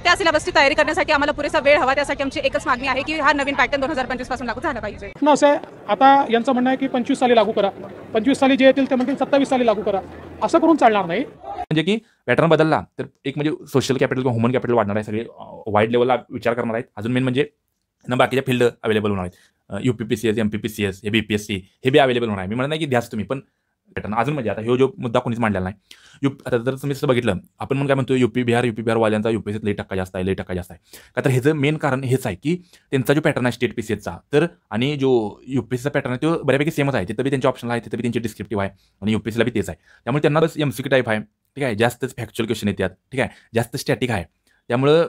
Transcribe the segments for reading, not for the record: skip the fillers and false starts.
त्या सिलेबसची तयारी करण्यासाठी आम्हाला पुरेसा वेळ हवा। त्यासाठी आमची एकच मागणी आहे की हा नवीन पॅटर्न 2025 पासून लागू झाला पाहिजे। असं आहे, आता यांचं म्हणणं आहे की 25 साली लागू करा, 25 साली जे येतील ते म्हणतील 27 साली लागू करा, असं करून चालणार नाही। म्हणजे की पॅटर्न बदलला तर एक म्हणजे सोशल कॅपिटल किंवा ह्युमन कॅपिटल वाढणार आहे, सगळे वाईड लेवलला विचार करणार आहेत। अजून मेन म्हणजे बाकीच्या फील्ड अवेलेबल होणार आहेत, UPPCS MPPCS हे BPSC हे बी अवेलेबल होणार आहे। मी म्हणत नाही की द्याच तुम्ही, पण पॅटर्न अजून म्हणजे आता ह्यो जो मुद्दा कोणीच मांडलेला नाही। आता जर तुम्ही बघितलं, आपण म्हणून काय म्हणतो UP बिहार वाल्यांचा UPSCत लई टक्का जास्त आहे, लई टक्का जास्त आहे का, तर ह्याचं मेन कारण हेच आहे की त्यांचा जो पॅटर्न आहे स्टेट PCSचा तर आणि जो UPSCचा पॅटर्न आहे तो बऱ्यापैकी सेमच आहे। तिथं बी त्यांचे ऑप्शन आहे, तिथं बी त्यांचे डिस्क्रिप्टिव्ह आहे आणि UPSCला बी तेच आहे। त्यामुळे त्यांना बस MCQ टाईप आहे, ठीक आहे, जास्तच फॅक्च्युअल क्वेश्चन येतात, ठीक आहे, जास्त स्टॅटिक आहे। त्यामुळं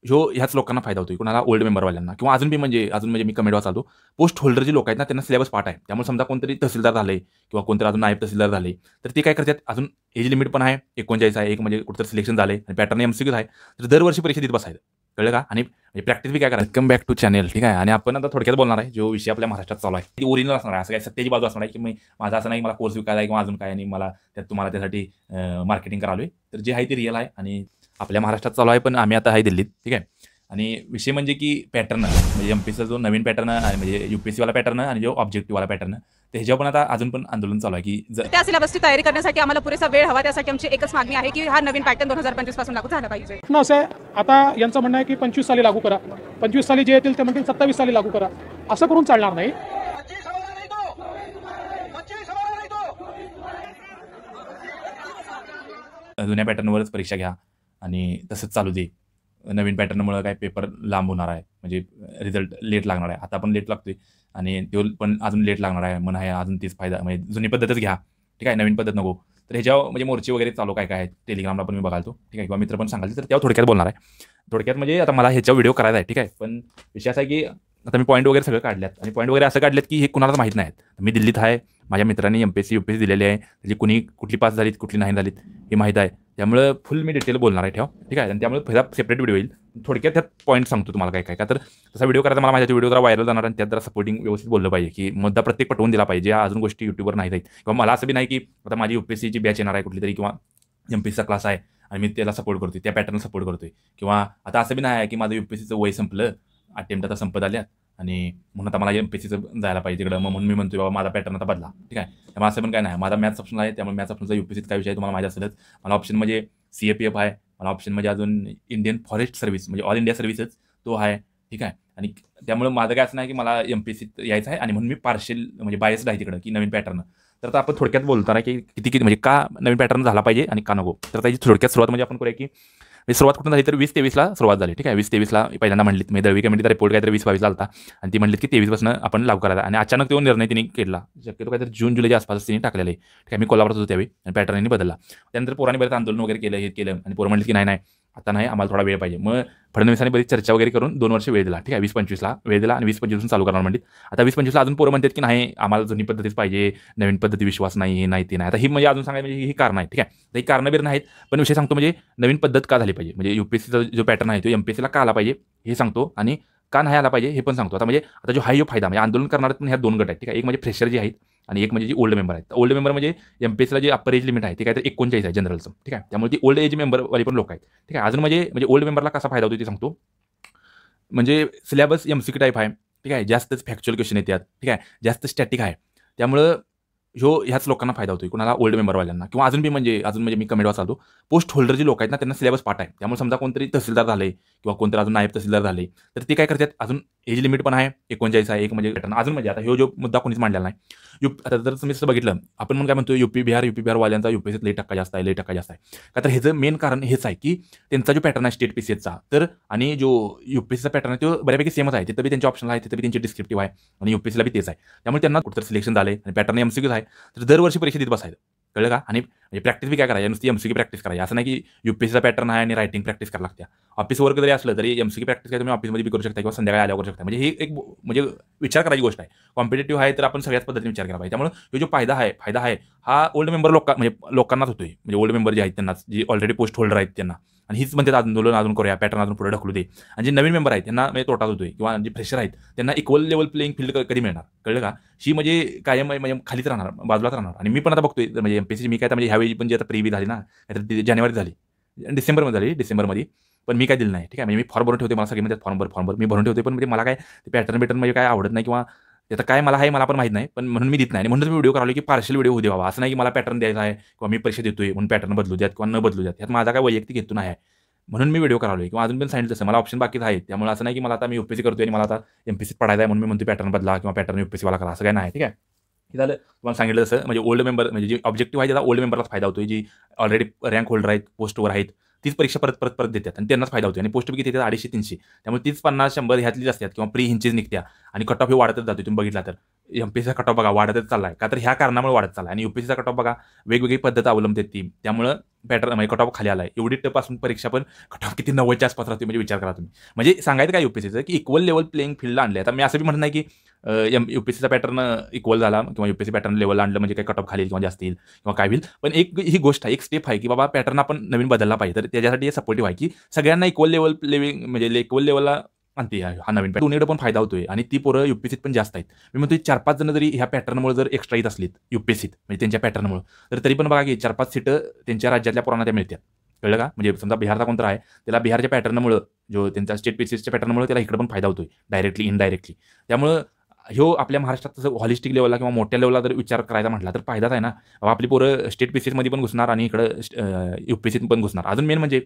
ह्याच लोकांना फायदा होतो, कोणाला ओल्ड मेंबरवाल्यांना किंवा अजून म्हणजे मी कमेंट वाचालतो, पोस्ट होल्डर जे लोक आहेत ना त्यांना सिलेबस पाठ आहे। त्यामुळे समजा कोणतरी तहसीलदार झाले किंवा कोणतरी अजून नायब तहसीलदार झाले तर ते काय करतात, अजून एज लिमिट पण आहे 39 आहे, एक म्हणजे कुठं सिलेक्शन झाले आणि पॅटर्न MCQ आहे, तर दरवर्षी परीक्षा देत बसायचं, कळलं का। आणि प्रॅक्टिस बी काय करायचं। वेलकम बॅक टू चॅनल, ठीक आहे। आणि आपण आता थोडक्यात बोलणार आहे जो विषय आपल्या महाराष्ट्रात चालू आहे ती ओरिजिनल असणार आहे, असं काय सत्याची बाजू असणार आहे की मी माझा असं नाही मला कोर्स विकायला आहे किंवा अजून काय आणि मला त्यात तुम्हाला त्यासाठी मार्केटिंग करावं, तर जे आहे ते रिअल आहे आणि आपल्या महाराष्ट्रात चालू आहे, पण आम्ही आता आहे दिल्लीत, ठीक आहे। आणि विषय म्हणजे की पॅटर्न म्हणजे MPSCचा जो नवीन पॅटर्न आहे म्हणजे UPSCवाला पॅटर्न आणि जो ऑब्जेक्टिव्हवाला पॅटर्न तर ह्याच्यावर पण आता अजून पण आंदोलन चालू आहे की त्या सिलेबसची तयारी करण्यासाठी आम्हाला पुरेसा वेळ हवा। त्यासाठी आमची एकच मागणी आहे की हा नवीन पॅटर्न 2025 पासून लागू झाला पाहिजे। असं आहे, आता यांचं म्हणणं आहे की 25 साली लागू करा, 25 साली जे येतील ते म्हणतील 27 साली लागू करा, असं करून चालणार नाही। जुन्या पॅटर्नवरच परीक्षा घ्या आणि तसंच चालू दे। नवीन पॅटर्नमुळे काय पेपर लांब होणार आहे, म्हणजे रिझल्ट लेट लागणार आहे। आता पण लेट लागतोय आणि तो पण अजून लेट लागणार आहे, म्हणून आहे अजून तीच फायदा म्हणजे जुनी पद्धतच घ्या, ठीक आहे, नवीन पद्धत नको। तर ह्याच्यावर म्हणजे मोर्चे वगैरे चालू काय आहेत टेलिग्रामला पण मी बघालतो, ठीक आहे, किंवा मित्र पण सांगाल, तर त्यावर थोडक्यात बोलणार आहे। थोडक्यात म्हणजे आता मला ह्याच्यावर व्हिडिओ करायचा आहे, ठीक आहे, पण विषय असा आहे की आता मी पॉईंट वगैरे सगळं काढल्यात आणि पॉईंट वगैरे असं काढलेत की हे कुणालाच माहीत नाहीत। मी दिल्लीत आहे, माझ्या मित्रांनी MPSC UPSC दिलेली आहे, त्याची कुठली पास झालीत कुठली नाही झालीत हे माहीत आहे। त्यामुळे फुल मी डिटेल बोलणार आहे, ठेव, ठीक आहे। आणि त्यामुळे पहिला सेपरेट व्हिडिओ येईल, थोडक्यात त्यात पॉईंट सांगतो तुम्हाला काय काय का, तर तसा व्हिडिओ करायचा मला माझ्या व्हिडिओ जरा व्हायरल जाणार आणि त्यात जरा सपोर्टिंग व्यवस्थित बोललं पाहिजे की मुद्दा प्रत्येक पटवून दिला पाहिजे। अजून गोष्टी युट्यूबवर नाही जाईल किंवा मला असं बी नाही की आता माझी UPSCची बॅच येणार आहे कुठली तरी किंवा MPSCचा क्लास आहे आणि मी त्याला सपोर्ट करतोय, त्या पॅटर्नला सपोर्ट करतोय, किंवा आता असं बी नाही आहे की माझं UPSCचं वय संपलं, अटेम्प्ट आता संपत आल्यात आणि म्हणून आता मला MPSCचं जायला पाहिजे तिकडं, मग म्हणून मी म्हणतोय बाबा माझा पॅटर्न आता बदला, ठीक आहे। त्यामुळे असं पण काय नाही, माझा मॅथ्स ऑप्शन आहे, त्यामुळे मॅथ्स ऑप्शनचा UPSCत काय विषय तुम्हाला माहिती असेलच। मला ऑप्शन म्हणजे CAPF आहे, मला ऑप्शन म्हणजे अजून इंडियन फॉरेस्ट सर्व्हिस म्हणजे ऑल इंडिया सर्व्हिसेस तो आहे, ठीक आहे। आणि त्यामुळे माझं काय असं नाही की मला MPSCत यायचं आहे आणि म्हणून मी पार्शियल म्हणजे बायस्ड आहे तिकडं की नवीन पॅटर्न। तर आता आपण थोडक्यात बोलणार आहे की किती म्हणजे का नवीन पॅटर्न झाला पाहिजे आणि का नको। तर त्याची थोडक्यात सुरुवात म्हणजे आपण करूया की सुरुवात कुठून झाली तर 2023ला सुरुवात झाली, ठीक आहे। 2023ला पहिल्यांदा म्हणलीत मी दळवी कमिटीचा रिपोर्ट काहीतरी 2022ला आलता आणि ती म्हणलीत की 23 पासून आपण लागू करायचा आणि अचानक तो निर्णय त्यांनी केला, शक्यतो काहीतरी जून जुलैच्या आसपास त्यांनी टाकलेले, ठीक आहे। मी कोल्हापुरात होतो त्यावेळी आणि पॅटर्ननी बदलला। त्यानंतर पोरांनी बरेच आंदोलन वगैरे केलं, हे केलं आणि पोरं म्हणली की नाही आता नाही, आम्हाला थोडा वेळ पाहिजे। मग फडणवीसांनी बरीच चर्चा वगैरे करून 2 वर्ष वेळ दिला, ठीक आहे। 2025ला वेळ दिला आणि 2025 चालू करणार म्हणलीत। आता 2025ला अजून पोरं म्हणतात की नाही आम्हाला जुनी पद्धतीच पाहिजे, नवीन पद्धती विश्वास नाही, हे नाही ते नाही। आता ही म्हणजे अजून सांगायचं म्हणजे ही कारण आहे, ठीक आहे। तर ही कारणं बिरणं आहेत, पण विषय सांगतो म्हणजे नवीन पद्धत का झाली पाहिजे, म्हणजे UPSCचा जो पॅटर्न आहे तो MPSCला का आला पाहिजे हे सांगतो आणि का नाही आला पाहिजे हे पण सांगतो। आता म्हणजे आता जो हा फायदा म्हणजे आंदोलन करणार पण ह्या 2 गट आहेत, ठीक आहे। एक म्हणजे फ्रेशर जे आहेत आणि एक म्हणजे जे ओल्ड मेंबर आहेत। ओल्ड मेंबर म्हणजे MPSCला जे अप्पर एज लिमिट आहे ते काहीतरी 39 आहे जनरलचं, ठीक आहे। त्यामुळे ती ओल्ड एज मेंबरवाली पण लोक आहेत, ठीक आहे। अजून म्हणजे ओल्ड मेंबरला कसा फायदा होतो ते सांगतो, म्हणजे सिलेबस MCQ टाईप आहे, ठीक आहे, जास्तच फॅक्च्युअल क्वेश्चन येतात, ठीक आहे, जास्त स्टॅटिक आहे। त्यामुळं ह्याच लोकांना फायदा होतो, कोणाला ओल्ड मेंबरवाल्यांना किंवा अजून म्हणजे मी कमेंट वाचालतो, पोस्ट होल्डर जे लोक आहेत ना त्यांना सिलेबस पाठ आहे। त्यामुळे समजा कोणतरी तहसीलदार झाले किंवा कोणतरी अजून नायब तहसीलदार झाले तर ते काय करतात, अजून एज लिमिट पण आहे 39 आहे, एक म्हणजे अजून म्हणजे आता जो मुद्दा कोणीच मांडलेला नाही। आता जर तुम्ही बघितलं, आपण म्हणून काय म्हणतो UP बिहार वाल्यांचा UPSCत लई टक्का जास्त आहे, लई टक्का जास्त आहे का, तर ह्याचं मेन कारण हेच आहे की त्यांचा जो पॅटर्न आहे स्टेट PCSचा तर आणि जो UPSCचा पॅटर्न आहे तो बऱ्यापैकी सेमच आहे, तिथं बी त्यांचे ऑप्शन आहे, तिथं बी त्यांचे डिस्क्रिप्टिव्ह आहे आणि UPSCला बी तेच आहे। त्यामुळे त्यांना कुठं सिलेक्शन झाले आणि पॅटर्न MCQ आहे तर दरवर्षी परीक्षा देत बसायचं, कळलं का। आणि म्हणजे प्रॅक्टिस बी काय करायची, नुसती MCQ प्रॅक्टिस करायची, असं नाही की UPSCचा पॅटर्न आहे आणि रायटिंग प्रॅक्टिस करायला लागते। ऑफिस वर्क जरी असलं तरी MCQ प्रॅक्टिस काय तुम्ही ऑफिसमध्ये बी करू शकता किंवा संध्याकाळी आल्यावर करू शकता। म्हणजे ही एक म्हणजे विचार करायची गोष्ट आहे, कॉम्पिटेटिव्ह आहे तर आपण सगळ्याच पद्धतीने विचार केला पाहिजे। त्यामुळे जो फायदा आहे हा ओल्ड मेंबर म्हणजे लोकांनाच होतोय, म्हणजे ओल्ड मेंबर जे आहेत त्यांना, जे ऑलरेडी पोस्ट होल्डर आहेत त्यांना, आणि हीच म्हणतात आंदोलन अजून करूया, पॅटर्न अजून पुढे ढकलू दे। आणि जे नवीन मेंबर आहेत त्यांना म्हणजे तोटाच होतोय किंवा जे फ्रेशर आहेत त्यांना इक्वल लेवल प्लेइंग फील्ड कधी मिळणार, कळलं का। ही म्हणजे कायम म्हणजे खालीच राहणार, बाजूलाच राहणार। आणि मी पण आता बघतोय म्हणजे MPSC मी काय म्हणजे ह्यावेळी पण जी आता प्रीव्ही झाली ना, जानेवारीत झाली, डिसेंबरमध्ये झाली, डिसेंबरमध्ये पण मी काय दिलं नाही. ठीक आहे, म्हणजे मी फॉर्म भरून ठेवते, मला सगळे म्हणतात फॉर्म भर मी भरून ठेवते, पण म्हणजे मला काय ते पॅटर्न म्हणजे काय आवडत नाही किंवा त्याचं काय मला आहे मला पण माहीत नाही, पण म्हणून मी देत नाही. आणि म्हणूनच मी व्हिडिओ करालो की पार्शल व्हिडिओ होऊ दे बाबा. असं नाही की मला पॅटर्न द्यायचा आहे किंवा मी पैसे देतोय म्हणून पॅटर्न बदलू द्यात किंवा न बदलू द्यात. ह्यात माझा काय वैयक्तिक हेतू नाही आहे. म्हणून मी व्हिडिओ करालोय किंवा अजून पण सांगितलं तसं मला ऑप्शन बाकीच आहेत. त्यामुळे असं नाही की मला आता मी यूपीएससी करतोय आणि मला आता एमपीएससीत पडायचं आहे म्हणून मी म्हणतो पॅटर्न बदला किंवा पॅटर्न यूपीएससीवाला करा, असं काय नाही. ठीक आहे, हे झालं तुम्हाला सांगितलं तसं. म्हणजे ओल्ड मेंबर म्हणजे जे ऑब्जेक्टिव्ह आहे त्याचा ओल्ड मेंबरलाच फायदा होतोय, जी ऑलरेडी रँक होल्डर आहेत, पोस्टवर आहेत, तीच परीक्षा परत देतात आणि त्यांनाच फायदा होतो. आणि पोस्ट किती येतात 250-300, त्यामुळे 30, 50, 100 ह्यातलीच असतात किंवा प्री हिंचेस निघत्या आणि कट ऑफ हे वाढतच जातो. तुम्ही बघितला तर एमपीएससीचा कट ऑफ बघा वाढतच चाललाय, का तर ह्या कारणामुळे वाढत चाललाय. आणि यूपीएससीचा कट ऑफ बघा वेगवेगळी पद्धत अवलंबते ती, त्यामुळे पॅटर्न म्हणजे कट ऑफ खाली आलाय. एवढी टप असून परीक्षा पण कट ऑफ किती 90च्या आसपास राहते. म्हणजे विचार करा तुम्ही. म्हणजे सांगायचं काय यूपीएससीचं की इक्वल लेवल प्लेइंग फील्डला आणले. आता मी असं बी म्हणत नाही की यूपीएससीचा पॅटर्न इक्वल झाला किंवा यूपीएससी पॅटर्न लेवलला आणलं म्हणजे काही कट ऑफ खाली किंवा जास्त येईल किंवा काय होईल. पण एक ही गोष्ट आहे, एक स्टेप आहे की बाबा पॅटर्न आपण नवीन बदलला पाहिजे. तर त्याच्यासाठी सपोर्टिव्ह आहे की सगळ्यांना इक्वल लेवल प्लेइंग म्हणजे इक्वल लेवलला आणते हा नवीन पॅटर्न. दोन्हीकडे पण फायदा होतोय आणि ती पोरं यूपीएससीत पण जास्त आहेत. मी म्हणतो 4-5 जण जरी ह्या पॅटर्नमुळे जर एक्स्ट्रा येत असलीत यूपीएससीत म्हणजे त्यांच्या पॅटर्नमुळे, तर तरी पण बघा की 4-5 सीटं त्यांच्या राज्यातल्या पोरांना त्या मिळतात. कळलं का? म्हणजे समजा बिहारचा कोणता आहे त्याला बिहारच्या पॅटर्नमुळं जो त्यांच्या स्टेट पीसीएसच्या पॅटर्नमुळे त्याला इकडे पण फायदा होतोय डायरेक्टली इनडायरेक्टली. त्यामुळं ह्यो आपल्या महाराष्ट्रात तसं हॉलिस्टिक लेवलला किंवा मोठ्या लेवलला जर विचार करायचा म्हटला तर फायदाच आहे ना. आपली पोरं स्टेट पीसीएसमध्ये पण घुसणार आणि इकडं यूपीएससीत पण घुसणार. अजून मेन म्हणजे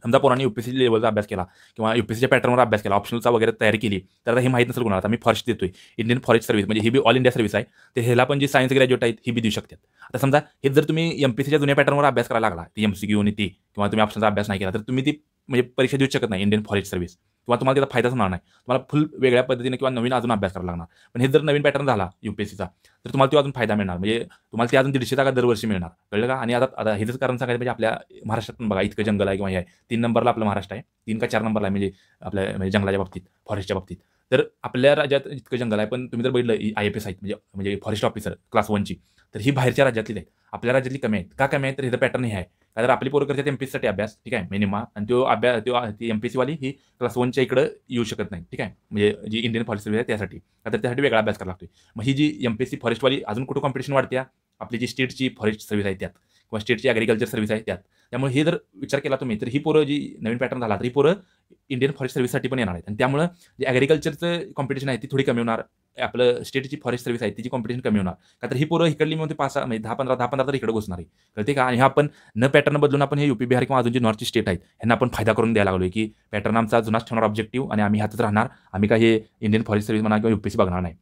समजा पोरांनी यूपीएससी लेवलचा अभ्यास केला किंवा यूपीएससीच्या पॅटर्नवर अभ्यास केला, ऑप्शनलचा वगैरे तयारी केली, तर आता हे माहीत नसेल कोणाला. आता मी फॉरेस्ट देतोय, इंडियन फॉरेस्ट सर्व्हिस म्हणजे ही बी ऑल इंडिया सर्व्हिस आहे. तर ह्याला पण जे सायन्स ग्रॅज्युएट आहेत ही बी देऊ शकतात. आता समजा हे जर तुम्ही एमपीएससीच्या जुन्या पॅटर्नवर अभ्यास करायला लागला, ती एमसीक्यू आणि ती किंवा तुम्ही ऑप्शनचा अभ्यास नाही केला, तर तुम्ही ती म्हणजे परीक्षा देऊ शकत नाही इंडियन फॉरेस्ट सर्व्हिस किंवा तुम्हाला त्याचा फायदाच होणार नाही. तुम्हाला फुल वेगळ्या पद्धतीने किंवा नवीन अजून अभ्यास करायला लागणार. पण हे जर नवीन पॅटर्न झाला यूपीएससीचा तर तुम्हाला तो अजून फायदा मिळणार. म्हणजे तुम्हाला ते अजून 150% दरवर्षी मिळणार. कळलं का? आणि आता हेच कारण सांगायचं म्हणजे आपल्या महाराष्ट्रात पण बघा इतकं जंगल आहे किंवा हे आहे. 3 नंबरला आपलं महाराष्ट्र आहे, 3 का 4 नंबरला आहे म्हणजे आपल्या म्हणजे जंगलाच्या बाबतीत, फॉरेस्टच्या बाबतीत. तर आपल्या राज्यात इतकं जंगल आहे, पण तुम्ही जर बघितलं IFS आहेत म्हणजे फॉरेस्ट ऑफिसर क्लास 1ची, तर ही बाहेरच्या राज्यातली आहेत. आपल्या राज्यातली कमी आहेत. का कमी आहेत? तर हे पॅटर्न हे आहे. का तर आपली पोरं करतात एमपीएससीसाठी अभ्यास, ठीक आहे, मिनिमम, आणि तो अभ्यास ती एमपीएससीवाली ही क्लास 1च्या इकडं येऊ शकत नाही. ठीक आहे, म्हणजे जी इंडियन फॉरेस्ट सर्व्हिस आहे त्यासाठी, का तर त्यासाठी वेगळा अभ्यास करायला लागतोय. मग ही जी एमपीएससी फॉरेस्टवाली अजून कुठं कॉम्पिटिशन वाढते? आपली जी स्टेटची फॉरेस्ट सर्व्हिस आहे त्यात किंवा स्टेटची ॲग्रिकल्चर सर्व्हिस आहे त्यात. त्यामुळे हे जर विचार केला तुम्ही तर ही पोरं जी नवीन पॅटर्न झाला तर ही पोरं इंडियन फॉरेस्ट सर्व्हिससाठी पण येणार आहेत. आणि त्यामुळे जे ॲग्रिकल्चरचं कॉम्पिटिशन आहे ती थोडी कमी होणार. आपलं स्टेटची फॉरेस्ट सर्व्हिस आहे तिची कॉम्पिटिशन कमी होणार. का तर ही पोरं इकडली म्हणते 5-6 म्हणजे 10-15 तर इकडे घुसणार आहे. कळते का? आणि हा आपण न पॅटर्न बदलून आपण हे यूपी बिहार किंवा अजून जे नॉर्थची स्टेट आहेत ह्यांना आपण फायदा करून द्यायला लागलो की पॅटर्न आमचा जुनाच ठेवणार ऑब्जेक्टिव्ह आणि आम्ही हातच राहणार. आम्ही काय हे इंडियन फॉरेस्ट सर्व्हिस म्हणा किंवा यूपीएससी बघणार नाही.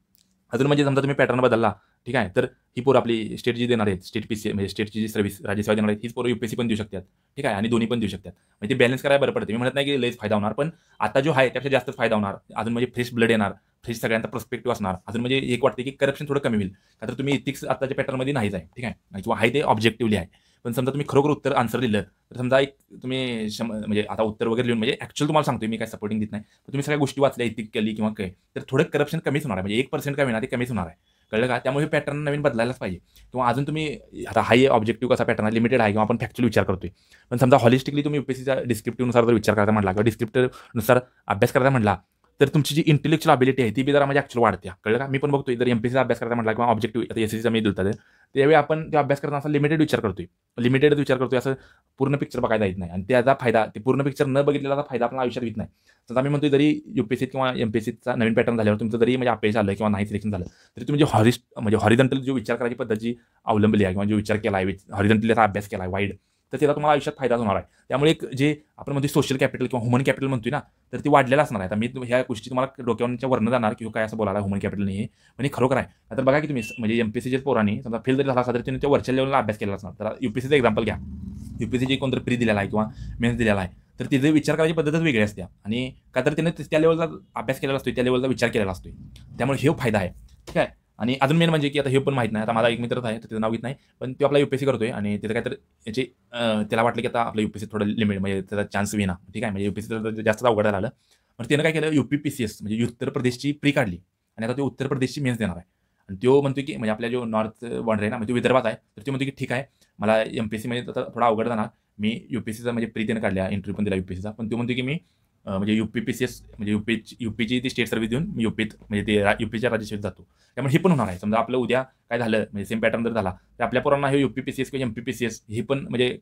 अजून म्हणजे समजा तुम्ही पॅटर्न बदलला, ठीक आहे, तर ही पोरं आपली स्टेट जी देणार आहेत, स्टेट पीसी म्हणजे स्टेटची जी सर्व्हिस राज्यसेवा देणार आहेत हीच पोरं यूपीएससी पण देऊ शकतात. ठीक आहे, आणि दोन्ही पण देऊ शकतात. म्हणजे ते बॅलन्स करायला बरं पडते. मी म्हणत नाही की लयच फायदा होणार, पण आता जो आहे त्यापेक्षा जास्तच फायदा होणार. अजून म्हणजे फ्रेश ब्लड येणार, फ्रेश सगळ्यांचा पर्स्पेक्टिव्ह असणार. अजून म्हणजे एक वाटते की करप्शन थोडं कमी होईल. का तर तुम्ही इथिक्स आताच्या पॅटर्नमध्ये नाहीच आहे. ठीक आहे, किंवा आहे ते ऑब्जेक्टिव्हली आहे. पण समजा तुम्ही खरोखर आन्सर दिलं तर समजा एक तुम्ही म्हणजे आता उत्तर वगैरे लिहून म्हणजे ॲक्च्युअल तुम्हाला सांगतोय मी काय सपोर्टिंग देत नाही, तर तुम्ही सगळ्या गोष्टी वाचल्या इथिकली किंवा काय, तर थोडं करप्शन कमीच होणार आहे. म्हणजे 1% कमी होणार, ते कमीच होणार आहे. कळलं का? त्यामुळे पॅटर्न नवीन बदलायलाच पाहिजे. किंवा अजून तुम्ही आता हाय ऑब्जेक्टिव्ह कसा पॅटर्न लिमिटेड आहे किंवा आपण फॅक्च्युअल विचार करतोय. पण समजा हॉलिस्टिकली तुम्ही यूपीएससीच्या डिस्क्रिप्टिव्हनुसार जर विचार करायचा म्हटला किंवा डिस्क्रिप्टिव्हनुसार अभ्यास करायचा म्हटला तर तुमची जी इंटेलेक्च्युअल अबिलिटी आहे ती बी जरा म्हणजे ॲक्च्युअल वाढते. कळलं का? मी पण बघतोय जर एमपीएससीचा अभ्यास करायचा म्हटला किंवा ऑब्जेक्टिव्ह आता एसएससीचा मी दिलता त्यावेळी आपण तो अभ्यास करताना असा लिमिटेड विचार करतोय, असं पूर्ण पिक्चर बघायला येत नाही. आणि त्याचा फायदा ते पूर्ण पिक्चर न बघितलेला फायदा आपल्या आयुष्यात येत नाही. समजा मी म्हणतोय जरी यूपीएससीत किंवा एमपीएससीचा नवीन पॅटर्न झाल्यावर तुमचं जरी म्हणजे अपयश आलं किंवा नाही सिलेक्शन झालं तरी तुम्ही जे हॉरिझॉन्टल जो विचार करायची पद्धत जी अवलंबली आहे किंवा जो विचार केला आहे हॉरिझॉन्टली याचा अभ्यास केला आहे वाईड, तर त्याला तुम्हाला आयुष्यात फायदा होणार आहे. त्यामुळे एक जे आपण म्हणतो सोशल कॅपिटल किंवा ह्युमन कॅपिटल म्हणतोय ना, तर ती वाढलेला असणार आहे. आता मी ह्या गोष्टी तुम्हाला डोक्यावरच्या वर्ण जाणार की काय असं बोलायला ह्युमन कॅपिटल नाही आहे, म्हणजे खरोखर आहे. तर बघा की तुम्ही म्हणजे एमपीएससीच्या पोरांनी समजा फेल जरी झाला असला तरी त्यांनी त्या वरच्या लेवलला अभ्यास केला असणार. तर यूपीएससीचं एक्झाम्पल घ्या. यूपीएससी जे कोणतरी प्री दिलेला आहे किंवा मेन्स दिलेला आहे, तर तिथे विचार करायची पद्धतच वेगळी असते. आणि का तर त्याने त्या लेवलचा अभ्यास केलेला असतो, त्या लेवलचा विचार केलेला असतो. त्यामुळे हे फायदा आहे. ठीक आहे. आणि अजून मेन म्हणजे की आता हे पण माहीत नाही, आता माझा एक मित्रच आहे तर त्याचं नाव घेत नाही, पण तो आपला यूपीएससी करतोय आणि त्याचं काय तर याची त्याला वाटलं की आता आपलं यूपीएससी थोडं लिमिट म्हणजे त्याचा चान्स विना. ठीक आहे, म्हणजे यूपीएससी जास्त अवघड झालं. पण त्यानं काय केलं, यूपीपीसीएस म्हणजे उत्तर प्रदेशची प्री काढली आणि आता तो उत्तर प्रदेशची मेन्स देणार आहे. आणि तो म्हणतो की म्हणजे आपल्या जो नॉर्थ बॉर्डर आहे ना, म्हणजे तो विदर्भात आहे, तर तो म्हणतो की ठीक आहे मला एमपीएससी म्हणजे थोडा अवघड जाणार, मी यूपीएससीचा म्हणजे प्री त्यानं काढल्या, इंटरव्ह्यू पण दिला यूपीएससीचा. पण तो म्हणतो की मी म्हणजे यूपीपीसीएस म्हणजे यूपीची ती स्टेट सर्व्हिस देऊन मी यूपीत म्हणजे ते यूपीच्या राज्यसेवेत जातो. त्यामुळे हे पण होणार आहे. समजा आपलं उद्या काय झालं म्हणजे सेम पॅटर्न जर झाला तर आपल्या पोरांना हे यूपीपीसीएस किंवा एमपीपीसीएस हे पण म्हणजे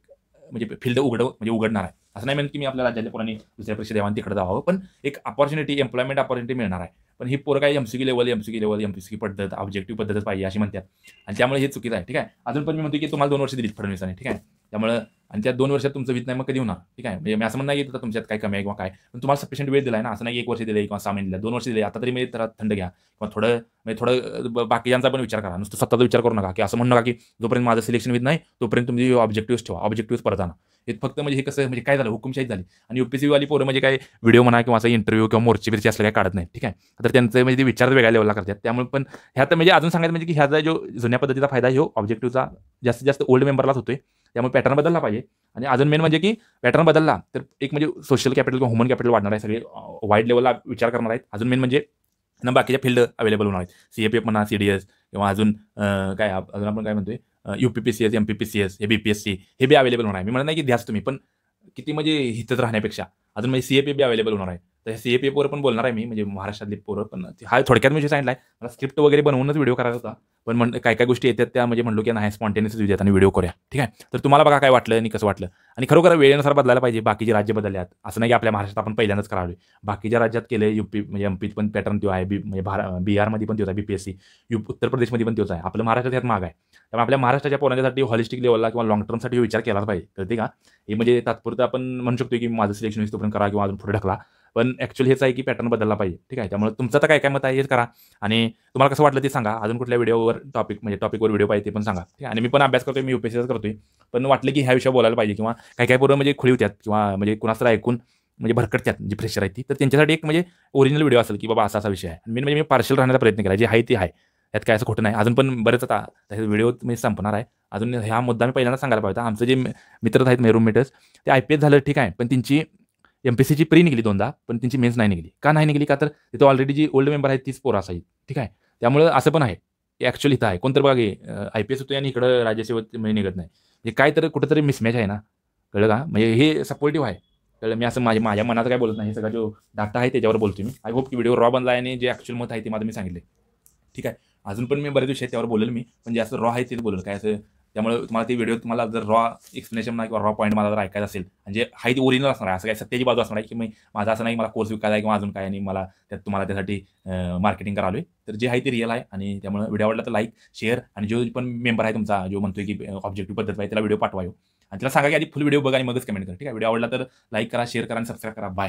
म्हणजे फील्ड उघडणार आहे. असं नाही म्हणत की मी आपल्या राज्यातल्या पोरांनी दुसऱ्या परीक्षा द्यावा तिकडे जावं, पण एक अपॉर्च्युनिटी, एम्प्लॉयमेंट अपॉर्च्युनिटी मिळणार आहे. पण ही पोरं काय एमसीक्यू लेवल एमसीक्यू पद्धत, ऑब्जेक्टिव्ह पद्धतच पाहिजे अशी म्हणतात आणि त्यामुळे हे चुकीचं आहे. ठीक आहे. अजून पण मी म्हणतो की तुम्हाला 2 वर्ष दिलीत फडणवीसांनी. ठीक आहे. त्यामुळे आणि त्या 2 वर्षात तुमचं वित नाही मग कधी होणार. ठीक आहे. म्हणजे मी असं म्हणणं नाही की तुमच्यात काय कमी आहे किंवा काय, पण तुम्हाला सफिशियंट वेळ दिला आहे ना. असं नाही 1 वर्ष दिले किंवा 6 महिने दिले, 2 वर्ष दिले. आता तरी मी जरा थंड घ्या किंवा थोडं बाकीच्यांचा पण विचार करा. नुसतं स्वतःचा विचार करू नका की असं म्हणू नका की जोपर्यंत माझं सिलेक्शन वित नाही तोपर्यंत तुम्ही ऑब्जेक्टिव्ह ठेवा, ऑब्जेक्टिव्ह परत आणा. हे फक्त म्हणजे हे कसं म्हणजे काय झालं, हुकुमशाही झाली आणि UPSC वाली पोरं म्हणजे काय व्हिडिओ म्हणा किंवा असं इंटरव्ह्यू किंवा मोर्चे बिर्चे असलं काय काढत नाही. ठीक आहे. तर त्यांचे म्हणजे ते विचार वेगळ्या लेवलला करतात. त्यामुळे पण ह्यात म्हणजे अजून सांगायचं म्हणजे की ह्याचा जो जुन्या पद्धतीचा फायदा आहे, ऑब्जेक्टिव्हचा जास्तीत जास्त ओल्ड मेंबरलाच होतोय. त्यामुळे पॅटर्न बदलला पाहिजे आणि अजून मेन म्हणजे की पॅटर्न बदलला तर एक म्हणजे सोशल कॅपिटल किंवा ह्युमन कॅपिटल वाढणार आहे. सगळे वाईड लेवलला विचार करणार आहेत. अजून मेन म्हणजे बाकीच्या फील्ड अवेलेबल होणार आहेत. CAPF म्हणा, CDS किंवा अजून काय अजून आपण काय म्हणतोय UPPCS, MPPCS, हे BPSC हे बी अवेलेबल होणार आहे. मी म्हणत नाही की द्याच तुम्ही, पण किती म्हणजे हितच राहण्यापेक्षा अजून म्हणजे CAPF बी अवेलेबल होणार आहे. तर CAPF वर पण बोलणार आहे मी, म्हणजे महाराष्ट्रातली पोरं. पण हा थोडक्यात मी सांगितलं आहे. मला स्क्रिप्ट वगैरे बनवूनच व्हिडिओ करायचा होता, पण काय काय गोष्टी येतात त्या म्हणजे म्हणलो की नाही स्पॉन्टेनियस देतात आणि व्हिडिओ करूया. ठीक आहे. तर तुम्हाला बघा काय वाटलं आणि कसं वाटलं आणि खरोखर वेळेनुसार बदलायला पाहिजे. बाकीचे राज्य बदलल्यात, असं नाही की आपल्या महाराष्ट्रात आपण पहिल्यांदाच करावे. बाकीच्या राज्यात केले, UP म्हणजे MP पण पॅटर्न तो आहे, म्हणजे बिहारमध्ये पण तोच आहे, BPSC, उत्तर प्रदेशमध्ये पण तोच आहे. आपलं महाराष्ट्रात यात माग आहे. त्यामुळे आपल्या महाराष्ट्राच्या पोरांसाठी हॉलिस्टिक लेवलला किंवा लॉंग टर्मसाठी विचार केलाच पाहिजे. कळते का? हे म्हणजे तात्पुरतं आपण म्हणू शकतो की माझं सिलेक्शन तोपर्यंत करा किंवा अजून पुढे ढकला, पण ॲक्च्युअली हेच आहे की पॅटर्न बदलला पाहिजे. ठीक आहे. त्यामुळे तुमचं तर काय काय मत आहे हेच करा आणि तुम्हाला कसं वाटलं ते सांगा. अजून कुठल्या व्हिडिओवर टॉपिकवर व्हिडिओ पाहिजे ते पण सांगा. ठीक आहे. आणि मी पण अभ्यास करतोय, मी UPSCच करतोय, पण वाटलं की ह्या विषयावर बोलायला पाहिजे किंवा काही पोरं म्हणजे खुळी होत्यात किंवा म्हणजे कुणाच तर ऐकून म्हणजे भरकटतात जी प्रेशर आहे ती, तर त्यांच्यासाठी एक म्हणजे ओरिजिनल व्हिडिओ असेल की बाबा असा विषय आहे. मी म्हणजे मी पार्शल राहण्याचा प्रयत्न केला, जे आहे ते आहे, यात काय असं खोटं नाही. अजून पण बरेच आता व्हिडिओ मी संपणार आहे. अजून ह्या मुद्दा मी पहिल्यांदा सांगायला पाहिजे. आमचे जे मित्र आहेत रूममेटर्स, ते IPS झालं. ठीक आहे. पण त्यांची MPSCची प्री निघली 2दा, पण त्यांची मेन्स नाही निघली. का नाही निघली? का तर तिथं ऑलरेडी जी ओल्ड मेंबर आहेत तीच पोरं असायची. ठीक आहे. त्यामुळं असं पण आहे. ॲक्च्युअली इथं आहे कोणतरी बघा की IPS होतोय आणि इकडं राज्यसेवेत निघत नाही. हे काय तर कुठंतरी मिसमॅच आहे ना. कळलं का? म्हणजे हे सपोर्टिव्ह आहे. कळलं. मी असं माझ्या मनाचं काय बोलत नाही. हे सगळा जो डाटा आहे त्याच्यावर बोलतोय मी. आय होप की व्हिडिओ रॉ बनला आहे आणि जे ॲक्च्युअल मत आहे ते माझं मी सांगितले. ठीक आहे. अजून पण मी बरेच विषय त्यावर बोलेल मी, पण जे असं रॉ आहे तेच बोलेल. काय असं त्यामुळे तुम्हाला ते व्हिडिओ तुम्हाला जर रॉ एक्सप्लेनेशन नाही किंवा रॉ पॉईंट मला जर ऐकायचं असेल म्हणजे हाय ती ओरिजिनल असणार आहे. असं काय सत्याची बाजू असणार आहे की मी माझा असं नाही मला कोर्स विकायचा आहे किंवा अजून काय आणि मला तुम्हाला त्यासाठी मार्केटिंग करावं. तर जे आहे ते रिअल आहे आणि त्यामुळे व्हिडिओ आवडला तर लाईक, शेअर आणि जो पण मेंबर आहे तुमचा जो म्हणतोय की ऑब्जेक्टिव्ह पद्धत आहे त्याला व्हिडिओ पाठवा आणि त्याला सांगा की आधी फुल व्हिडिओ बघा आणि मगच कमेंट करा. ठीक आहे. व्हिडिओ आवडला तर लाईक करा, शेअर करा आणि सबस्क्राईब करा. बाय.